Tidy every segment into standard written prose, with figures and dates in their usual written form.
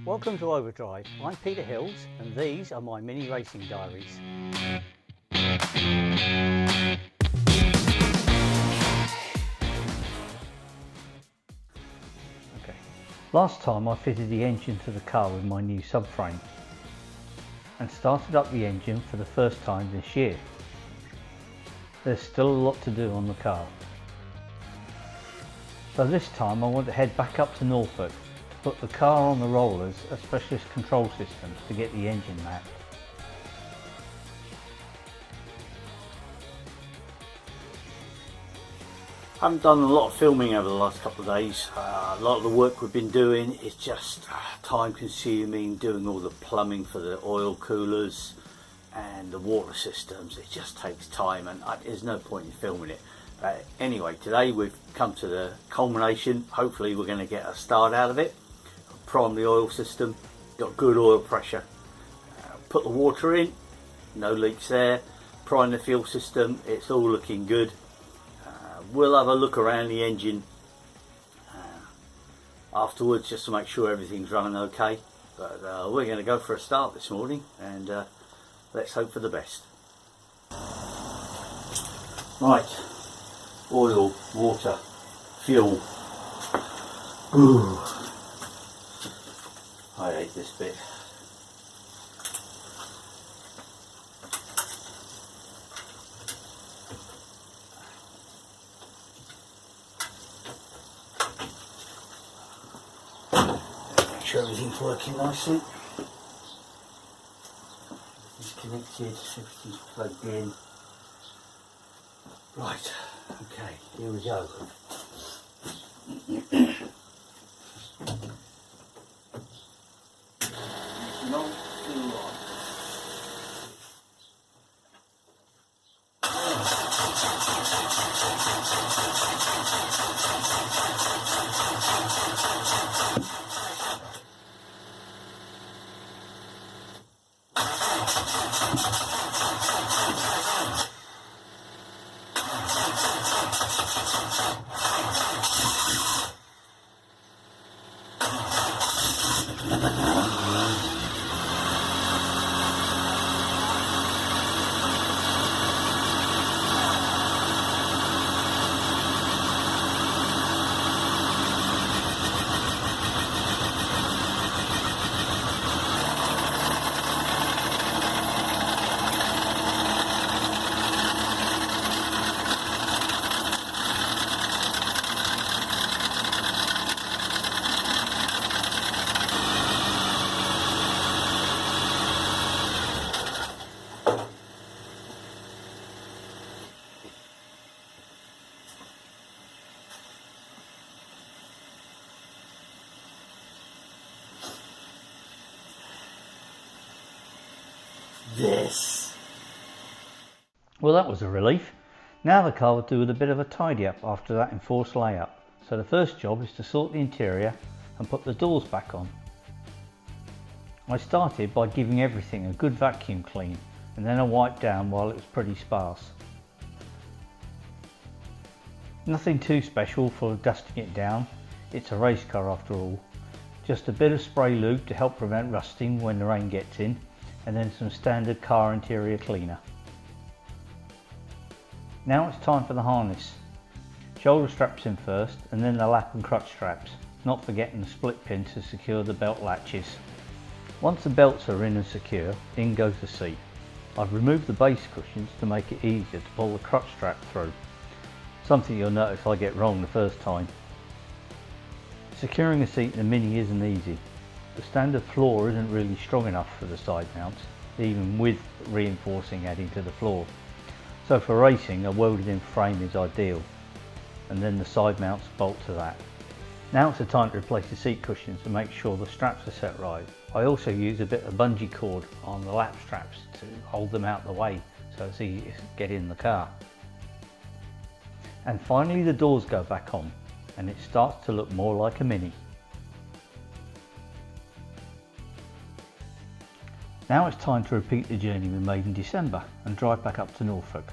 Welcome to Overdrive. I'm Peter Hills and these are my mini racing diaries. Okay. Last time I fitted the engine to the car with my new subframe and started up the engine for the first time this year. There's still a lot to do on the car. So this time I want to head back up to Norfolk to put the car on the rollers at Specialist Control Systems to get the engine mapped. I haven't done a lot of filming over the last couple of days. A lot of the work we've been doing is just time consuming, doing all the plumbing for the oil coolers and the water systems. It just takes time and there's no point in filming it. Anyway, today we've come to the culmination. Hopefully we're going to get a start out of it. Prime the oil system, got good oil pressure. Put the water in, no leaks there. Prime the fuel system, it's all looking good. We'll have a look around the engine afterwards just to make sure everything's running okay. But we're going to go for a start this morning and let's hope for the best. Right, oil, water, fuel. Ooh. I hate this bit. Make sure everything's working nicely. It's connected, everything's plugged in. Right, okay, here we go. Not too long. This. Well, that was a relief. Now the car will do with a bit of a tidy up after that enforced layup. So the first job is to sort the interior and put the doors back on. I started by giving everything a good vacuum clean and then I wiped down while it was pretty sparse. Nothing too special for dusting it down, it's a race car after all. Just a bit of spray lube to help prevent rusting when the rain gets in, and then some standard car interior cleaner. Now it's time for the harness. Shoulder straps in first and then the lap and crutch straps, not forgetting the split pin to secure the belt latches. Once the belts are in and secure, in goes the seat. I've removed the base cushions to make it easier to pull the crutch strap through, something you'll notice I get wrong the first time. Securing a seat in the Mini isn't easy. The standard floor isn't really strong enough for the side mounts, even with reinforcing adding to the floor. So for racing, a welded in frame is ideal, and then the side mounts bolt to that. Now it's the time to replace the seat cushions to make sure the straps are set right. I also use a bit of bungee cord on the lap straps to hold them out the way so it's easy to get in the car. And finally the doors go back on and it starts to look more like a Mini. Now it's time to repeat the journey we made in December and drive back up to Norfolk.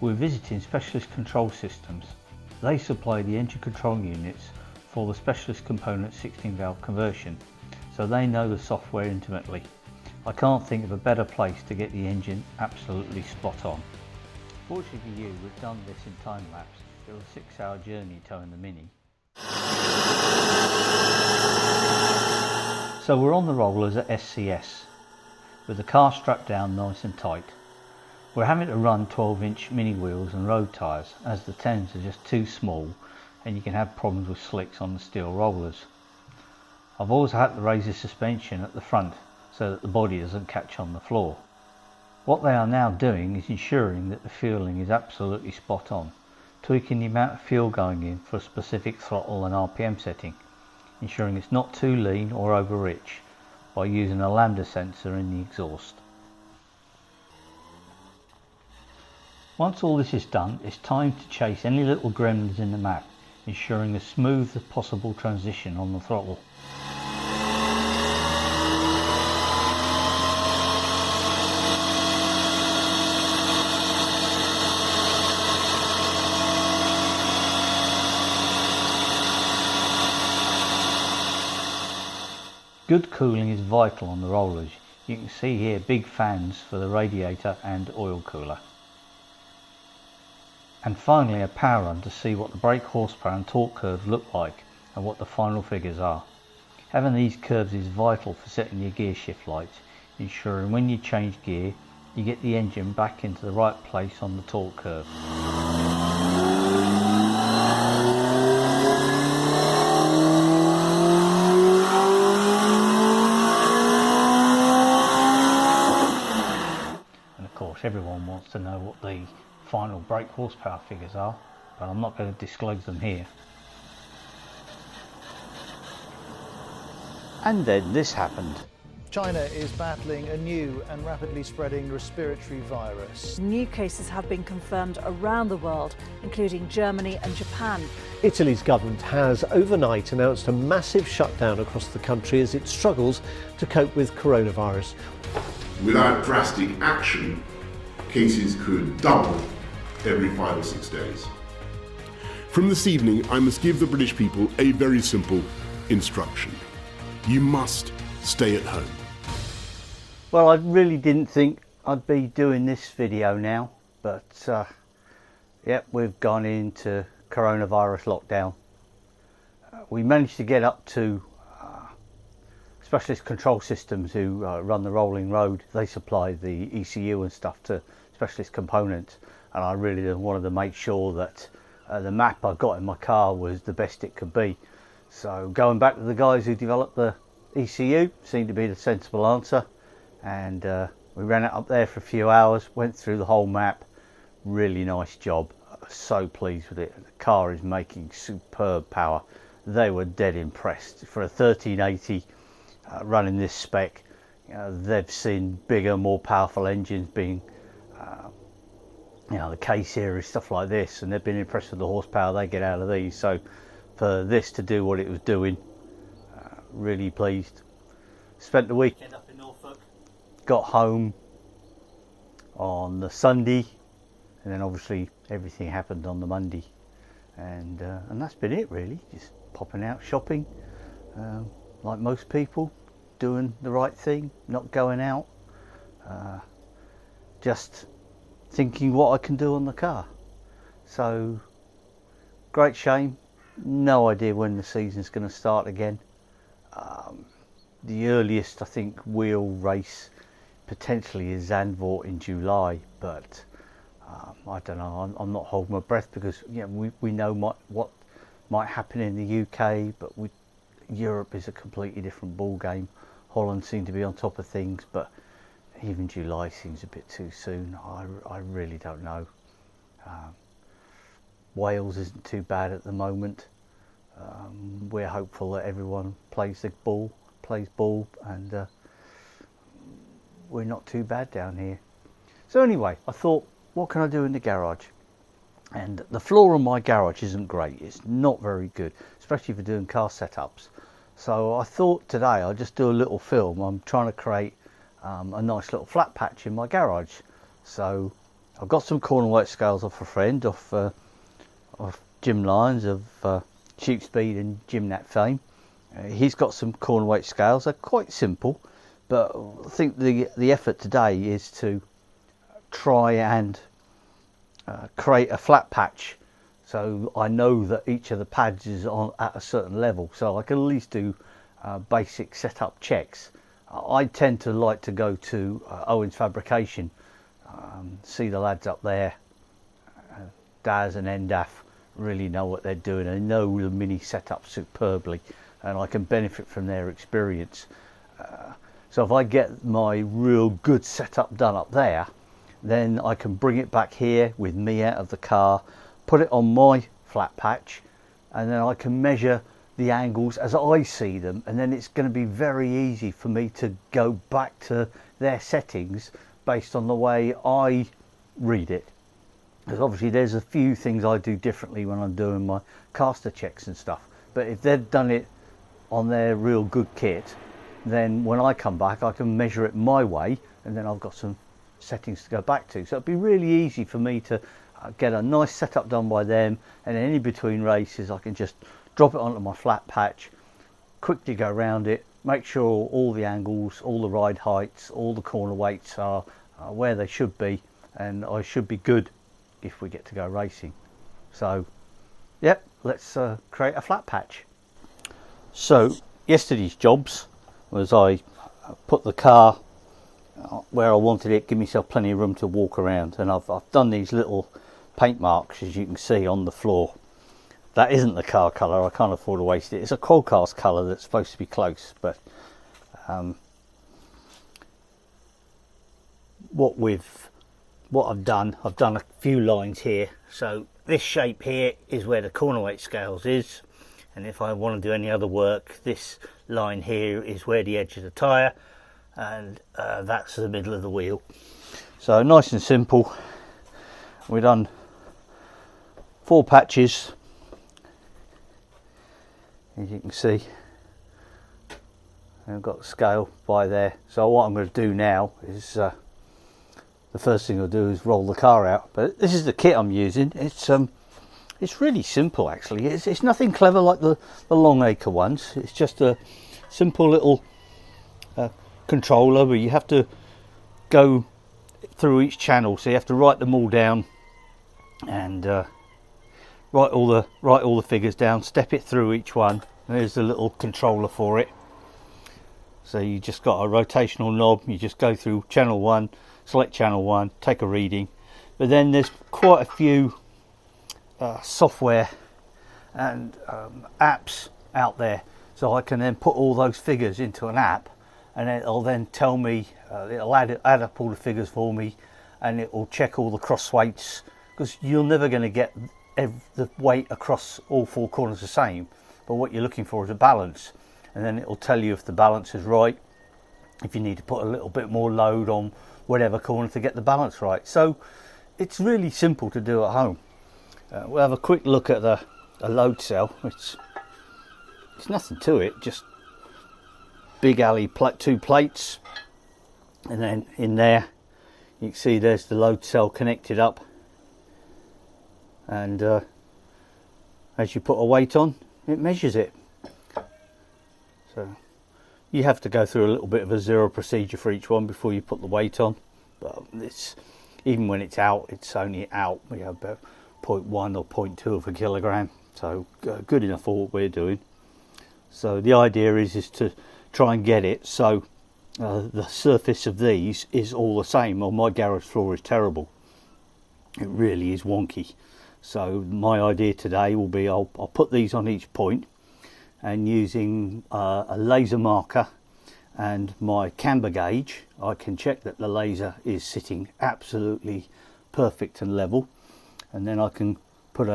We're visiting Specialist Control Systems. They supply the engine control units for the Specialist Component 16 valve conversion, so they know the software intimately. I can't think of a better place to get the engine absolutely spot on. Fortunately for you, we've done this in time lapse. It was a 6-hour journey towing the Mini. So we're on the rollers at SCS, with the car strapped down nice and tight. We're having to run 12-inch mini wheels and road tyres, as the 10s are just too small and you can have problems with slicks on the steel rollers. I've also had to raise the suspension at the front so that the body doesn't catch on the floor. What they are now doing is ensuring that the fueling is absolutely spot on, tweaking the amount of fuel going in for a specific throttle and RPM setting, ensuring it's not too lean or over rich by using a lambda sensor in the exhaust. Once all this is done, it's time to chase any little gremlins in the map, ensuring a smooth as possible transition on the throttle. Good cooling is vital on the rollers. You can see here big fans for the radiator and oil cooler. And finally a power run to see what the brake horsepower and torque curves look like and what the final figures are. Having these curves is vital for setting your gear shift lights, ensuring when you change gear you get the engine back into the right place on the torque curve. Everyone wants to know what the final brake horsepower figures are, but I'm not going to disclose them here. And then this happened. China is battling a new and rapidly spreading respiratory virus. New cases have been confirmed around the world, including Germany and Japan. Italy's government has overnight announced a massive shutdown across the country as it struggles to cope with coronavirus. Without drastic action, cases could double every 5 or 6 days. From this evening, I must give the British people a very simple instruction. You must stay at home. Well, I really didn't think I'd be doing this video now, but yep, we've gone into coronavirus lockdown. We managed to get up to Specialist Control Systems, who run the rolling road. They supply the ECU and stuff to Specialist Components, and I really wanted to make sure that the map I got in my car was the best it could be. So going back to the guys who developed the ECU seemed to be the sensible answer, and we ran it up there for a few hours, went through the whole map. Really nice job. So pleased with it. The car is making superb power. They were dead impressed. For a 1380 running this spec, they've seen bigger, more powerful engines being the K series, stuff like this, and they've been impressed with the horsepower they get out of these. So for this to do what it was doing, really pleased. Spent the weekend up in Norfolk, got home on the Sunday, and then obviously everything happened on the Monday, and that's been it really. Just popping out shopping, like most people, doing the right thing, not going out, just thinking what I can do on the car. So great shame, no idea when the season's going to start again. The earliest I think we'll race potentially is Zandvoort in July, but I don't know, I'm not holding my breath, because we know what might happen in the UK, but Europe is a completely different ball game. Holland seem to be on top of things, but even July seems a bit too soon. I really don't know. Wales isn't too bad at the moment. We're hopeful that everyone plays ball, and we're not too bad down here. So anyway, I thought, what can I do in the garage? And the floor in my garage isn't great. It's not very good, especially for doing car setups. So I thought today I'll just do a little film. I'm trying to create a nice little flat patch in my garage. So I've got some corner weight scales off a friend, off Jim Lyons of Sheep Speed and Gymnat fame, He's got some corner weight scales. They're quite simple, but I think the effort today is to try and create a flat patch, so I know that each of the pads is on at a certain level, so I can at least do basic setup checks. I tend to like to go to Owen's Fabrication, see the lads up there. Daz and Endaf really know what they're doing. They know the mini setup superbly, and I can benefit from their experience. So if I get my real good setup done up there, then I can bring it back here with me out of the car, put it on my flat patch, and then I can measure the angles as I see them, and then it's going to be very easy for me to go back to their settings based on the way I read it. Because obviously there's a few things I do differently when I'm doing my caster checks and stuff, but if they've done it on their real good kit, then when I come back I can measure it my way, and then I've got some settings to go back to. So it'd be really easy for me to get a nice setup done by them, and then in between races I can just drop it onto my flat patch, quickly go around it, make sure all the angles, all the ride heights, all the corner weights are where they should be, and I should be good if we get to go racing. So yep, let's create a flat patch. So yesterday's jobs was I put the car where I wanted it, give myself plenty of room to walk around, and I've done these little paint marks, as you can see, on the floor. That isn't the car colour, I can't afford to waste it. It's a Qualcast colour that's supposed to be close, but what I've done a few lines here. So this shape here is where the corner weight scales is, and if I want to do any other work, this line here is where the edge of the tyre, and that's the middle of the wheel. So nice and simple. We've done 4 patches, as you can see. I've got the scale by there. So what I'm going to do now is the first thing I'll do is roll the car out. But this is the kit I'm using. It's really simple actually. It's nothing clever like the long acre ones. It's just a simple little controller where you have to go through each channel. So you have to write them all down and write all the figures down, step it through each one. There's the little controller for it. So you just got a rotational knob, you just go through channel 1, select channel 1, take a reading. But then there's quite a few software and apps out there, so I can then put all those figures into an app, and it'll then tell me, it'll add up all the figures for me, and it will check all the cross weights, because you're never going to get the weight across all 4 corners the same, but what you're looking for is a balance, and then it will tell you if the balance is right, if you need to put a little bit more load on whatever corner to get the balance right. So it's really simple to do at home. We'll have a quick look at a load cell. It's nothing to it, just big alley 2 plates, and then in there you can see there's the load cell connected up, and as you put a weight on, it measures it. So you have to go through a little bit of a zero procedure for each one before you put the weight on, but even when it's out, it's only out, we have about 0.1 or 0.2 of a kilogram, so good enough for what we're doing. So the idea is to try and get it so the surface of these is all the same. Well, my garage floor is terrible, it really is wonky. So my idea today will be I'll put these on each point, and using a laser marker and my camber gauge, I can check that the laser is sitting absolutely perfect and level, and then I can put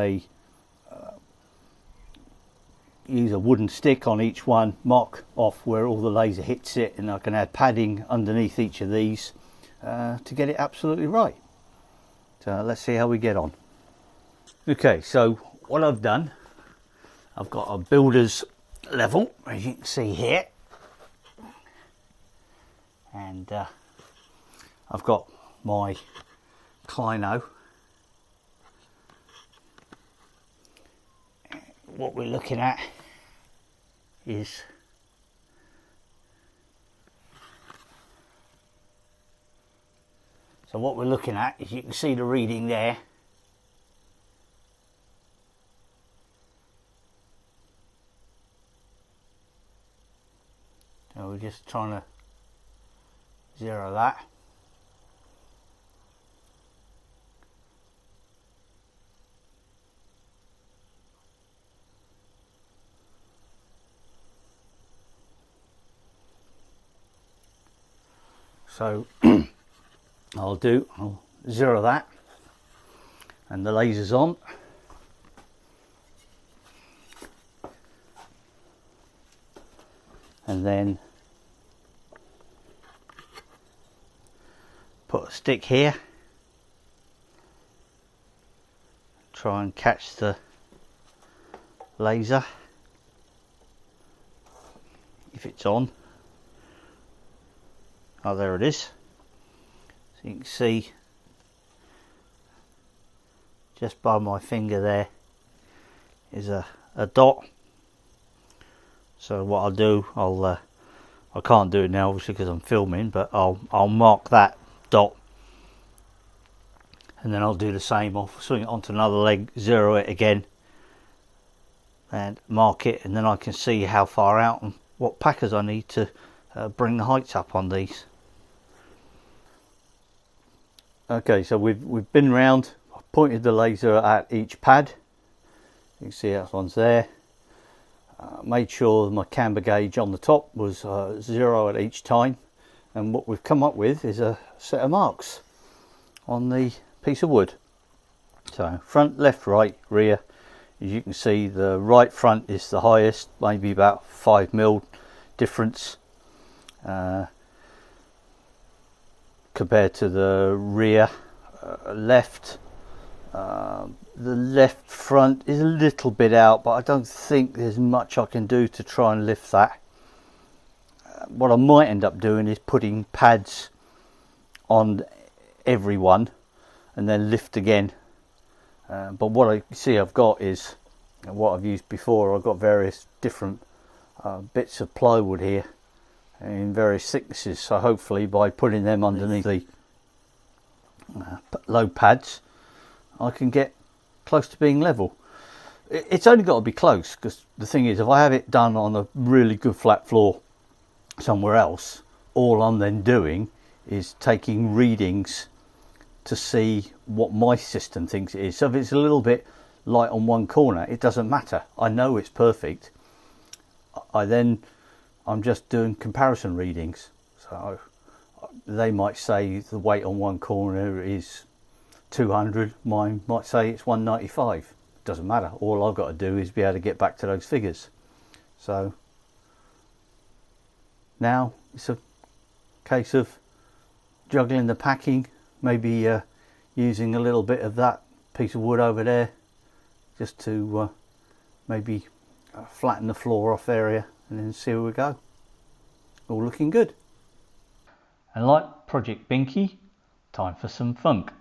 use a wooden stick on each one, mark off where all the laser hits it, and I can add padding underneath each of these to get it absolutely right. So let's see how we get on. Okay, so what I've done, I've got a builder's level, as you can see here, and I've got my Clino. What we're looking at is so what we're looking at is, you can see the reading there. So we're just trying to zero that. So I'll zero that, and the laser's on. And then put a stick here, try and catch the laser if it's on. Oh, there it is. So you can see just by my finger there is a dot. So what I'll do, I can't do it now obviously because I'm filming, but I'll mark that dot, and then I'll do the same. I'll swing it onto another leg, zero it again, and mark it, and then I can see how far out and what packers I need to bring the heights up on these. Okay, so we've been round. I've pointed the laser at each pad. You can see that one's there. Made sure my camber gauge on the top was 0 at each time, and what we've come up with is a set of marks on the piece of wood. So front, left, right, rear. As you can see, the right front is the highest, maybe about 5mm difference compared to the rear. Left, the left front is a little bit out, but I don't think there's much I can do to try and lift that. What I might end up doing is putting pads on every one and then lift again. But what I see I've got is what I've used before. I've got various different bits of plywood here in various thicknesses, so hopefully by putting them underneath the load pads I can get close to being level. It's only got to be close, because the thing is, if I have it done on a really good flat floor somewhere else, all I'm then doing is taking readings to see what my system thinks it is. So if it's a little bit light on one corner, it doesn't matter, I know it's perfect. I'm just doing comparison readings, so they might say the weight on one corner is 200, mine might say it's 195. Doesn't matter, all I've got to do is be able to get back to those figures. So now it's a case of juggling the packing, maybe using a little bit of that piece of wood over there just to maybe flatten the floor off area, and then see where we go. All looking good. And like Project Binky, time for some funk.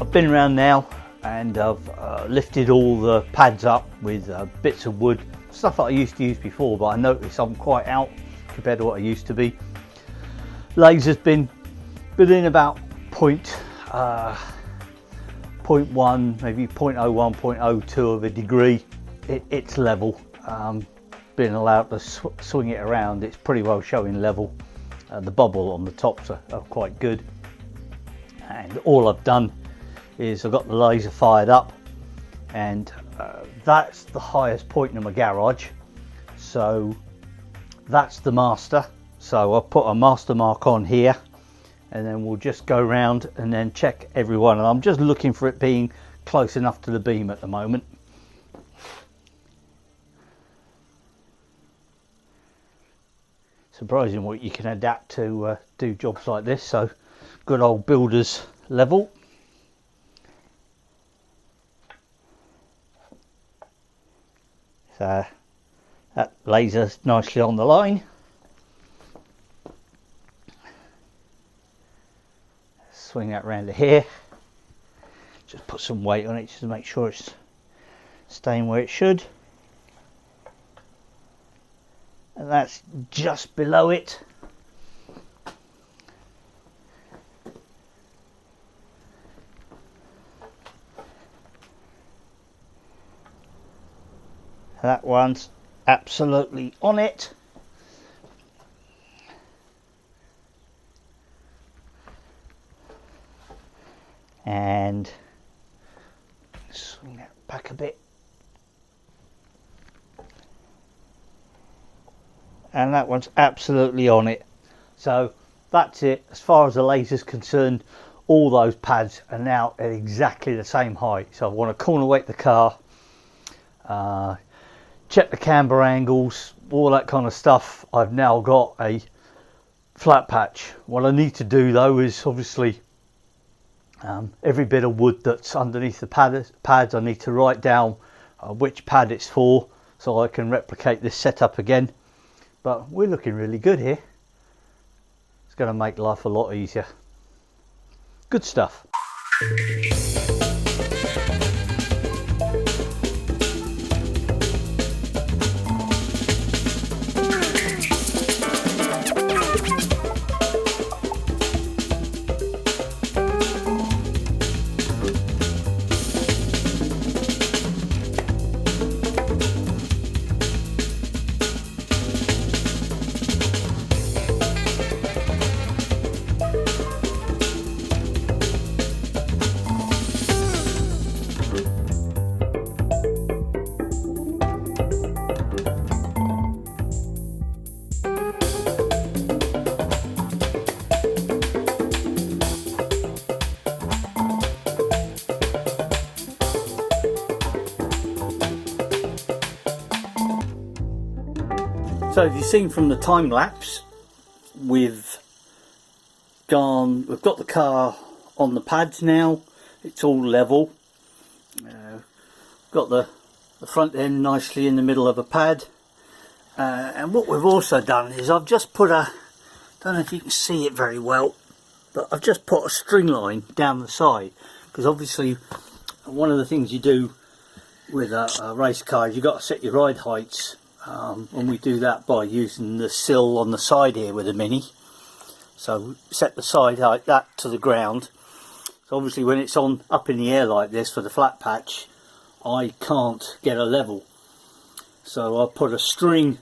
I've been around now and I've lifted all the pads up with bits of wood, stuff that I used to use before, but I noticed I'm quite out compared to what I used to be. Laser's been within about 0.1, maybe 0.01, 0.02 of a degree. It's level. Being allowed to swing it around, it's pretty well showing level. The bubble on the tops are quite good. And all I've done is I've got the laser fired up, and that's the highest point in my garage. So that's the master. So I'll put a master mark on here, and then we'll just go around and then check every one. And I'm just looking for it being close enough to the beam at the moment. Surprising what you can adapt to do jobs like this. So good old builder's level. So that laser's nicely on the line. Swing that round to here. Just put some weight on it just to make sure it's staying where it should. And that's just below it. That one's absolutely on it. And swing that back a bit. And that one's absolutely on it. So that's it. As far as the laser's concerned, all those pads are now at exactly the same height. So I want to corner weight the car, check the camber angles, all that kind of stuff. I've now got a flat patch. What I need to do though is obviously every bit of wood that's underneath the pads I need to write down which pad it's for, so I can replicate this setup again. But we're looking really good here. It's going to make life a lot easier. Good stuff. So if you've seen from the time lapse, we've got the car on the pads now. It's all level. Got the front end nicely in the middle of a pad. And what we've also done is I've just put don't know if you can see it very well, but I've just put a string line down the side, because obviously one of the things you do with a race car is you've got to set your ride heights. And we do that by using the sill on the side here with a Mini. So set the side like that to the ground. So obviously when it's on up in the air like this for the flat patch, I can't get a level. So I put a string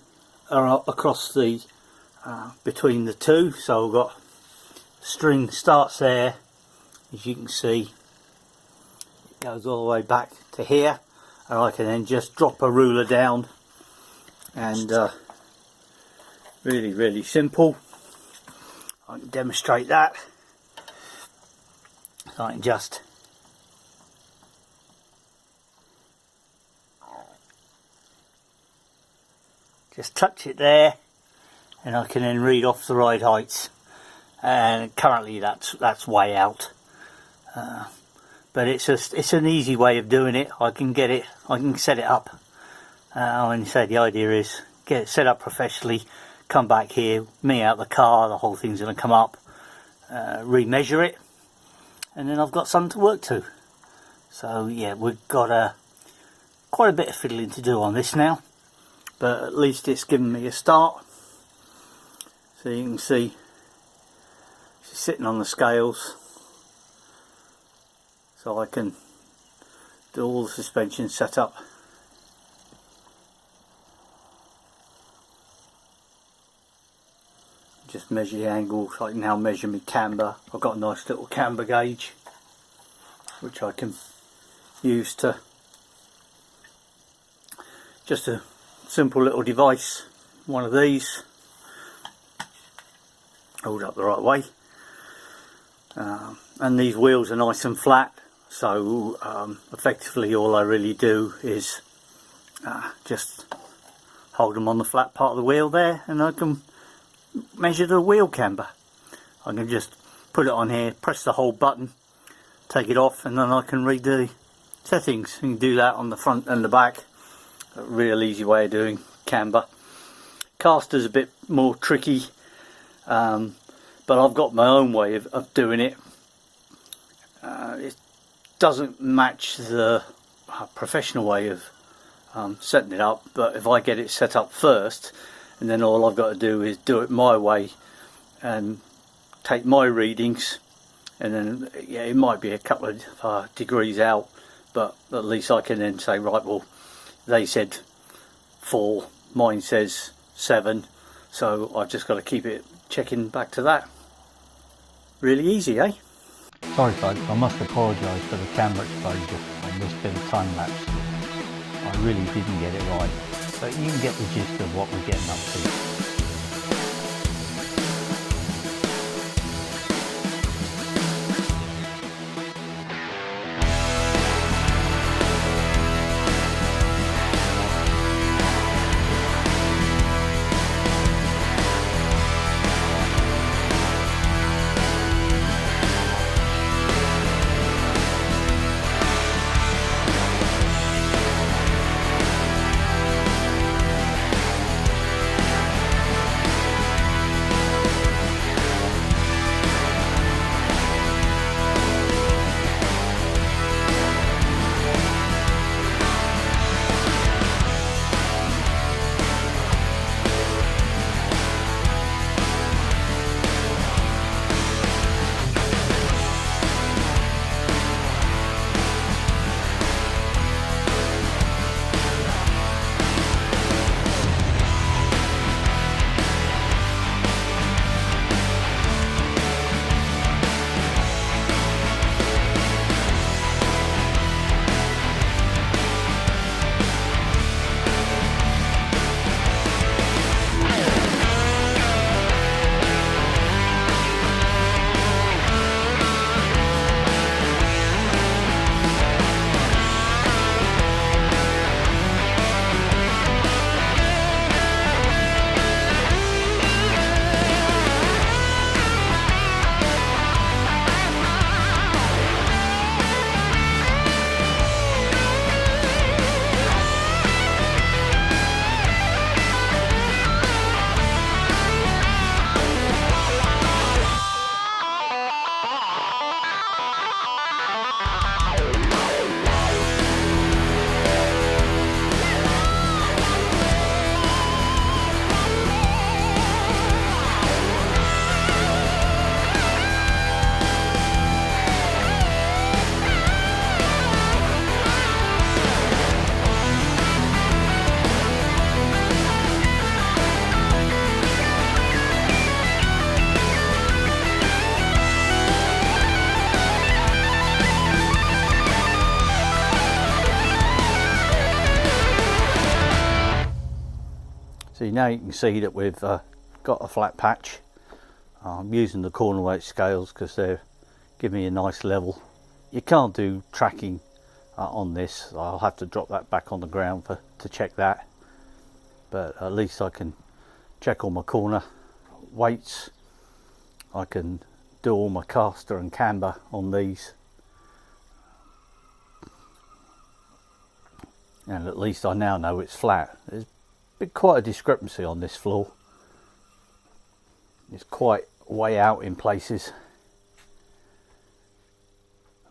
across the between the two. So I've got string starts there, as you can see, it goes all the way back to here, and I can then just drop a ruler down. And really simple. I can demonstrate that. So I can just touch it there, and I can then read off the ride heights. And currently that's way out. But it's an easy way of doing it. I can set it up. And say the idea is get it set up professionally, come back here, me out the car, the whole thing's going to come up, remeasure it, and then I've got something to work to. So yeah, we've got quite a bit of fiddling to do on this now, but at least it's given me a start. So you can see she's sitting on the scales, so I can do all the suspension set up. Just measure the angle, so I can now measure my camber. I've got a nice little camber gauge which I can use to, just a simple little device, one of these, hold up the right way, and these wheels are nice and flat, so effectively all I really do is just hold them on the flat part of the wheel there, and I can measure the wheel camber. I can just put it on here, press the hold button, take it off, and then I can read the settings. You can do that on the front and the back. A real easy way of doing camber. Caster's a bit more tricky, but I've got my own way of doing it. It doesn't match the professional way of setting it up, but if I get it set up first, and then all I've got to do is do it my way and take my readings, and then yeah, it might be a couple of degrees out, but at least I can then say, right, well, they said 4, mine says 7, so I've just got to keep it checking back to that. Really easy, eh? Sorry folks, I must apologise for the camera exposure on this bit of time lapse. I really didn't get it right, but you can get the gist of what we're getting up to. So now you can see that we've got a flat patch. I'm using the corner weight scales because they're giving me a nice level. You can't do tracking on this. I'll have to drop that back on the ground to check that, but at least I can check all my corner weights. I can do all my caster and camber on these, and at least I now know it's flat. There's been quite a discrepancy on this floor. It's quite way out in places.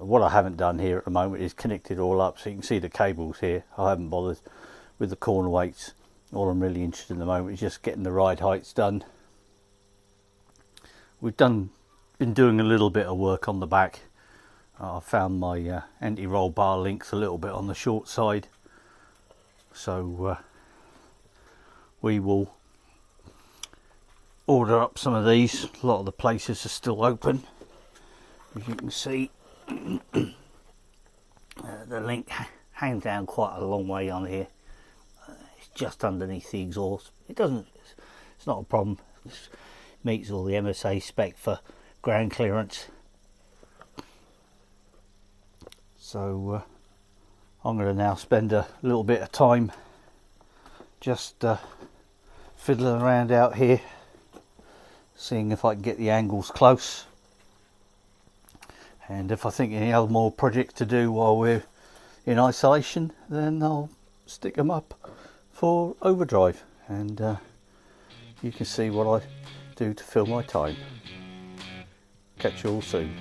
what I haven't done here at the moment is connected all up, so you can see the cables here. I haven't bothered with the corner weights. All I'm really interested in the moment is just getting the ride heights done. We've been doing a little bit of work on the back. I found my anti-roll bar links a little bit on the short side, so we will order up some of these. A lot of the places are still open, as you can see. The link hangs down quite a long way on here. It's just underneath the exhaust. It's not a problem. It meets all the MSA spec for ground clearance. So I'm going to now spend a little bit of time just fiddling around out here, seeing if I can get the angles close, and if I think any other more projects to do while we're in isolation, then I'll stick them up for overdrive, and you can see what I do to fill my time. Catch you all soon.